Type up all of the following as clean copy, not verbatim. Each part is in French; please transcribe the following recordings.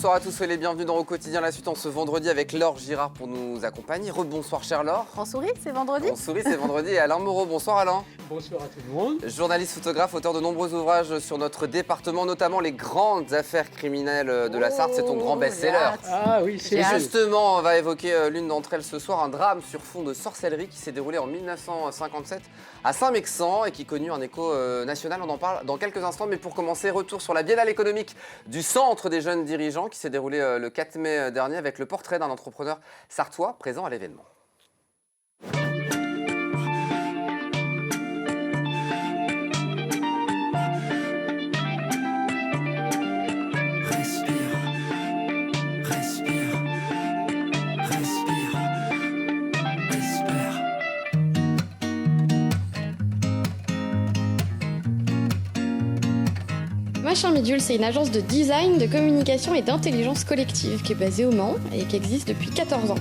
Bonsoir à tous, soyez les bienvenus dans Au Quotidien la suite en ce vendredi avec Laure Girard pour nous accompagner. Rebonsoir chère Laure. On sourit, c'est vendredi. On sourit, c'est vendredi. Et Alain Moreau, bonsoir Alain. Bonsoir à tout le monde. Journaliste, photographe, auteur de nombreux ouvrages sur notre département, notamment les grandes affaires criminelles de la Sarthe. C'est ton grand best-seller. Ah oui, c'est Et vrai. justement, on va évoquer l'une d'entre elles ce soir, un drame sur fond de sorcellerie qui s'est déroulé en 1957 à Saint-Mexan et qui connut un écho national. On en parle dans quelques instants, mais pour commencer, retour sur la Biennale économique du Centre des jeunes dirigeants qui s'est déroulée le 4 mai dernier avec le portrait d'un entrepreneur sartois présent à l'événement. Machin Bidule, c'est une agence de design, de communication et d'intelligence collective qui est basée au Mans et qui existe depuis 14 ans.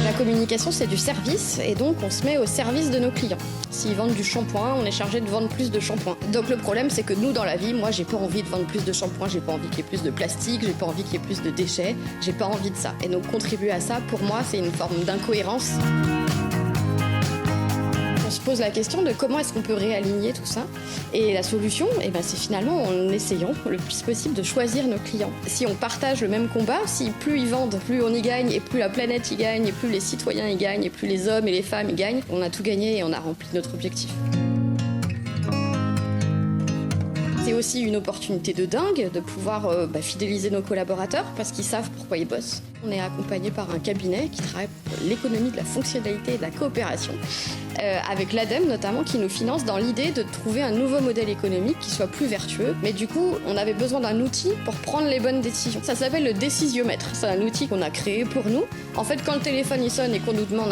La communication, c'est du service et donc on se met au service de nos clients. S'ils vendent du shampoing, on est chargé de vendre plus de shampoing. Donc le problème, c'est que nous, dans la vie, moi, j'ai pas envie de vendre plus de shampoing, j'ai pas envie qu'il y ait plus de plastique, j'ai pas envie qu'il y ait plus de déchets, j'ai pas envie de ça. Et donc contribuer à ça, pour moi, c'est une forme d'incohérence. On se pose la question de comment est-ce qu'on peut réaligner tout ça. Et la solution, c'est finalement en essayant le plus possible de choisir nos clients. Si on partage le même combat, si plus ils vendent, plus on y gagne, et plus la planète y gagne, et plus les citoyens y gagnent, et plus les hommes et les femmes y gagnent, on a tout gagné et on a rempli notre objectif. C'est aussi une opportunité de dingue de pouvoir fidéliser nos collaborateurs parce qu'ils savent pourquoi ils bossent. On est accompagné par un cabinet qui travaille pour l'économie de la fonctionnalité et de la coopération, avec l'ADEME notamment, qui nous finance dans l'idée de trouver un nouveau modèle économique qui soit plus vertueux. Mais du coup, on avait besoin d'un outil pour prendre les bonnes décisions. Ça s'appelle le décisiomètre. C'est un outil qu'on a créé pour nous. En fait, quand le téléphone il sonne et qu'on nous demande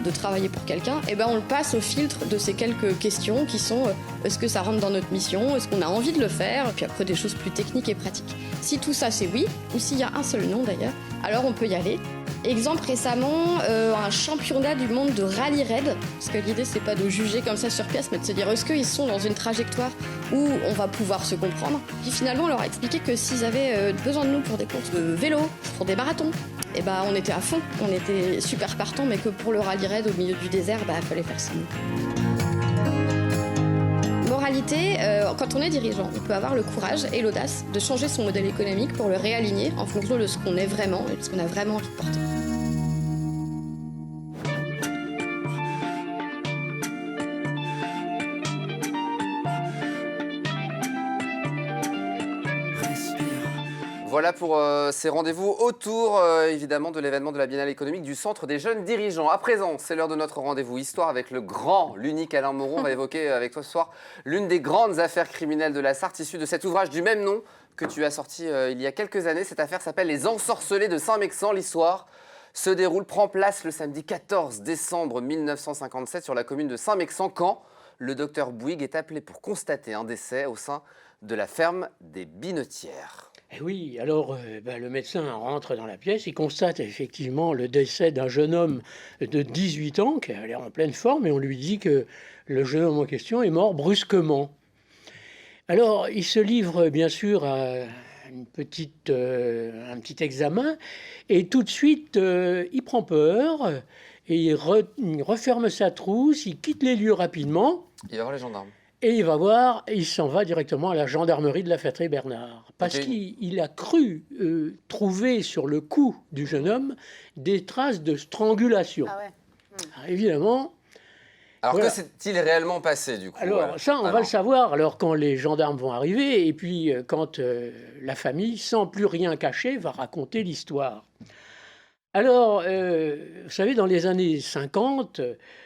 de travailler pour quelqu'un, on le passe au filtre de ces quelques questions qui sont est-ce que ça rentre dans notre mission, est-ce qu'on a envie de le faire, puis après des choses plus techniques et pratiques. Si tout ça c'est oui, ou s'il y a un seul non d'ailleurs, alors on peut y aller. Exemple récemment, un championnat du monde de rallye raid, parce que l'idée c'est pas de juger comme ça sur pièce, mais de se dire est-ce qu'ils sont dans une trajectoire où on va pouvoir se comprendre. Puis finalement on leur a expliqué que s'ils avaient besoin de nous pour des courses de vélo, pour des marathons, on était à fond, on était super partants, mais que pour le rallye raid au milieu du désert, il fallait faire ça. Moralité, quand on est dirigeant, on peut avoir le courage et l'audace de changer son modèle économique pour le réaligner en fonction de ce qu'on est vraiment et de ce qu'on a vraiment envie de porter. Voilà pour ces rendez-vous autour, évidemment, de l'événement de la Biennale économique du Centre des jeunes dirigeants. À présent, c'est l'heure de notre rendez-vous histoire avec le grand, l'unique Alain Moreau. On va évoquer avec toi ce soir l'une des grandes affaires criminelles de la Sarthe, issue de cet ouvrage du même nom que tu as sorti il y a quelques années. Cette affaire s'appelle Les Ensorcelés de Saint-Mexan. L'histoire prend place le samedi 14 décembre 1957 sur la commune de Saint-Mexan, quand le docteur Bouygues est appelé pour constater un décès au sein de la ferme des Binetières. Eh oui, alors le médecin rentre dans la pièce, il constate effectivement le décès d'un jeune homme de 18 ans qui a l'air en pleine forme et on lui dit que le jeune homme en question est mort brusquement. Alors il se livre bien sûr à un petit examen et tout de suite il prend peur et il referme sa trousse, il quitte les lieux rapidement. Il va voir les gendarmes. Et il s'en va directement à la gendarmerie de la Fêterie-Bernard. Parce qu'il a cru trouver sur le cou du jeune homme des traces de strangulation. Ah ouais. Alors, évidemment. Alors voilà. que s'est-il réellement passé du coup? Alors ça, on va le savoir alors quand les gendarmes vont arriver et puis quand la famille, sans plus rien cacher, va raconter l'histoire. Alors, vous savez, dans les années 50,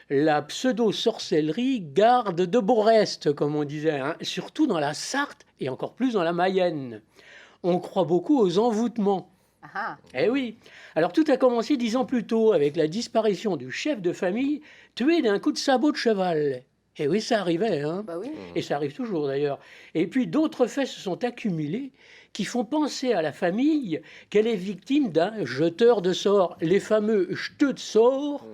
la pseudo-sorcellerie garde de beaux restes, comme on disait, surtout dans la Sarthe et encore plus dans la Mayenne. On croit beaucoup aux envoûtements. Ah. Eh oui. Alors, tout a commencé 10 ans plus tôt avec la disparition du chef de famille tué d'un coup de sabot de cheval. Et oui, ça arrivait, hein. Bah oui. Et ça arrive toujours d'ailleurs. Et puis d'autres faits se sont accumulés qui font penser à la famille qu'elle est victime d'un jeteur de sorts, les fameux jeteux de sorts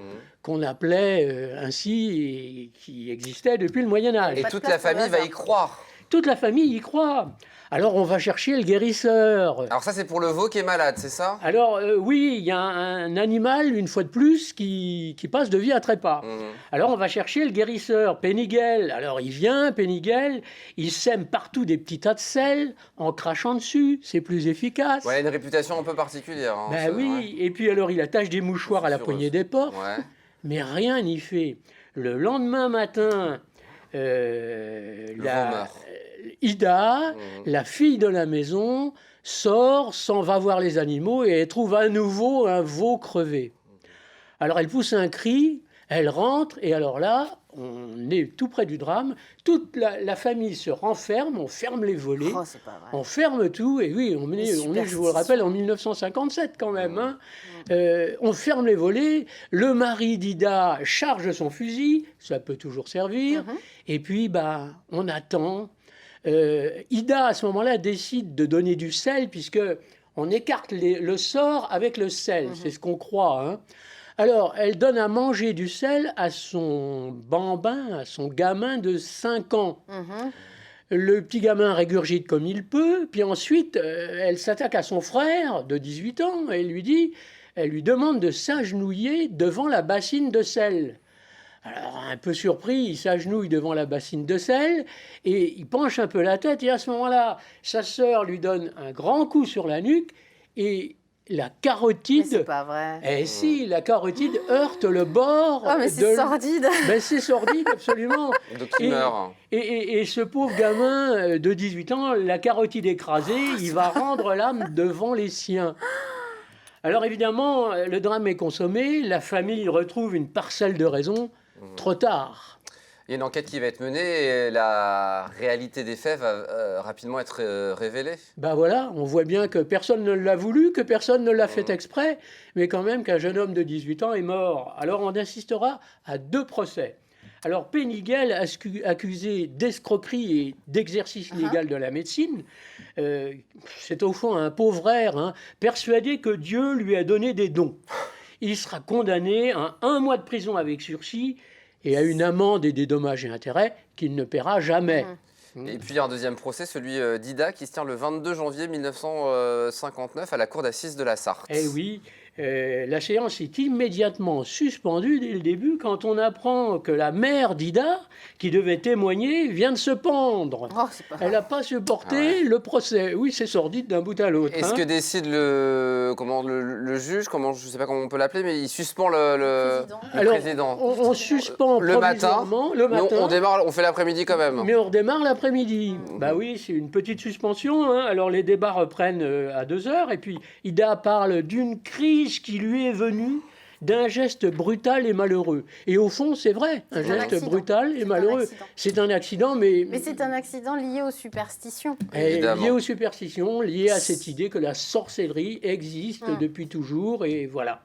qu'on appelait ainsi et qui existaient depuis le Moyen-Âge. Et toute la famille va y croire. toute la famille y croit. Alors on va chercher le guérisseur. Alors ça, c'est pour le veau qui est malade, c'est ça? Alors oui, il y a un animal, une fois de plus, qui passe de vie à trépas. Alors on va chercher le guérisseur, Péniguel. Alors il vient, Péniguel, il sème partout des petits tas de sel en crachant dessus, c'est plus efficace. Ouais, il a une réputation un peu particulière. Hein, Ben oui, ouais. et puis alors il attache des mouchoirs à la poignée des portes, Ouais. mais rien n'y fait. Le lendemain matin, Ida, la fille de la maison, sort, s'en va voir les animaux et elle trouve à nouveau un veau crevé. Alors elle pousse un cri, elle rentre et alors là, on est tout près du drame. Toute la famille se renferme, on ferme les volets, Oh, c'est pas vrai. on ferme tout. Et oui, on est, je vous le rappelle, en 1957 quand même. Hein. On ferme les volets, le mari d'Ida charge son fusil, ça peut toujours servir. Et puis, bah, on attend. Ida, à ce moment-là, décide de donner du sel, puisque on écarte le sort avec le sel, c'est ce qu'on croit. Hein. Alors, elle donne à manger du sel à son bambin, à son gamin de 5 ans. Le petit gamin régurgite comme il peut, puis ensuite, elle s'attaque à son frère de 18 ans, et elle lui demande de s'agenouiller devant la bassine de sel. Alors, un peu surpris, il s'agenouille devant la bassine de sel et il penche un peu la tête. Et à ce moment-là, sa sœur lui donne un grand coup sur la nuque et la carotide... Mais c'est pas vrai. Eh si, la carotide heurte le bord Oh, mais c'est sordide. Ben, c'est sordide, absolument. Donc il meurt. Et ce pauvre gamin de 18 ans, la carotide écrasée, il va rendre l'âme devant les siens. Alors évidemment, le drame est consommé, la famille retrouve une parcelle de raison. Trop tard. Il y a une enquête qui va être menée et la réalité des faits va rapidement être révélée. Ben voilà, on voit bien que personne ne l'a voulu, que personne ne l'a fait exprès, mais quand même qu'un jeune homme de 18 ans est mort. Alors on assistera à 2 procès. Alors Péniguel, accusé d'escroquerie et d'exercice illégal de la médecine, c'est au fond un pauvre air, hein, persuadé que Dieu lui a donné des dons. Il sera condamné à 1 mois de prison avec sursis et à une amende et des dommages et intérêts qu'il ne paiera jamais. Et puis il y a un deuxième procès, celui d'Ida, qui se tient le 22 janvier 1959 à la cour d'assises de la Sarthe. Eh oui, la séance est immédiatement suspendue dès le début quand on apprend que la mère d'Ida, qui devait témoigner, vient de se pendre. Oh, c'est pas vrai. Elle n'a pas supporté le procès. Oui, c'est sordide d'un bout à l'autre. Est-ce que décide le juge, je ne sais pas comment on peut l'appeler, mais il suspend le président. On suspend le matin, on fait l'après-midi quand même. Mais on redémarre l'après-midi. Bah oui, c'est une petite suspension. Hein. Alors les débats reprennent à 2h et puis Ida parle d'une crise qui lui est venue d'un geste brutal et malheureux. Et au fond, c'est vrai, un geste brutal et malheureux. C'est un accident, mais c'est un accident lié aux superstitions. Lié aux superstitions, lié à cette idée que la sorcellerie existe depuis toujours, et voilà.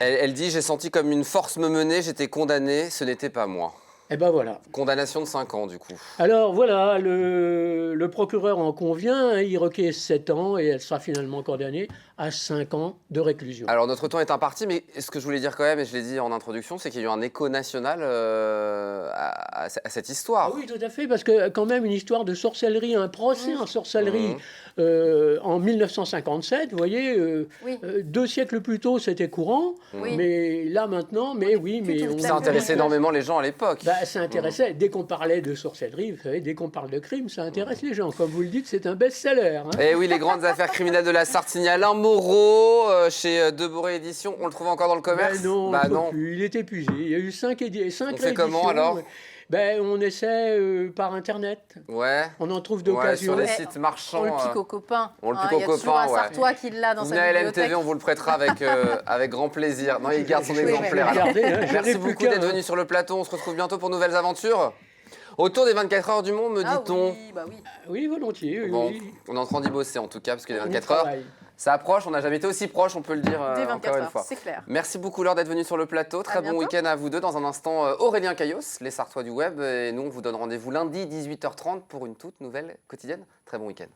Elle dit « J'ai senti comme une force me mener, j'étais condamnée, ce n'était pas moi ». Et ben voilà. Condamnation de 5 ans, du coup. Alors voilà, le procureur en convient, hein, il requiert 7 ans et elle sera finalement condamnée à 5 ans de réclusion. Alors notre temps est imparti, mais ce que je voulais dire quand même, et je l'ai dit en introduction, c'est qu'il y a eu un écho national à cette histoire. Ah oui, tout à fait, parce que quand même une histoire de sorcellerie, un procès en sorcellerie en 1957, vous voyez, 2 siècles plus tôt c'était courant, mais là maintenant, Ça intéressait énormément les gens à l'époque. Ça intéressait, dès qu'on parlait de sorcellerie, vous savez, dès qu'on parle de crime, ça intéresse les gens. Comme vous le dites, c'est un best-seller. Hein. Et oui, les grandes affaires criminelles de la Sarthe, signent Alain Moreau chez Deboré Éditions. On le trouve encore dans le commerce? Non, plus. Il est épuisé. Il y a eu 5 éditions. On fait comment alors? On essaie par Internet. Ouais. On en trouve d'occasion. Sur les sites marchands. On le pique aux copains. On le pique aux copains, il y a toujours un Sartois qui l'a dans sa bibliothèque. bibliothèque. LMTV, on vous le prêtera avec grand plaisir. Non, il garde son exemplaire. Merci beaucoup d'être venu sur le plateau. On se retrouve bientôt pour de nouvelles aventures. Autour des 24 heures du monde, me dit-on. Oui, bah oui. Oui, volontiers. Bon, on est en train d'y bosser en tout cas, parce que les 24 heures, ça approche. On n'a jamais été aussi proche, on peut le dire encore une fois. C'est clair. Merci beaucoup Laure d'être venue sur le plateau. Très bon week-end à vous deux. Dans un instant, Aurélien Caillos, les Sartois du web. Et nous, on vous donne rendez-vous lundi 18h30 pour une toute nouvelle quotidienne. Très bon week-end.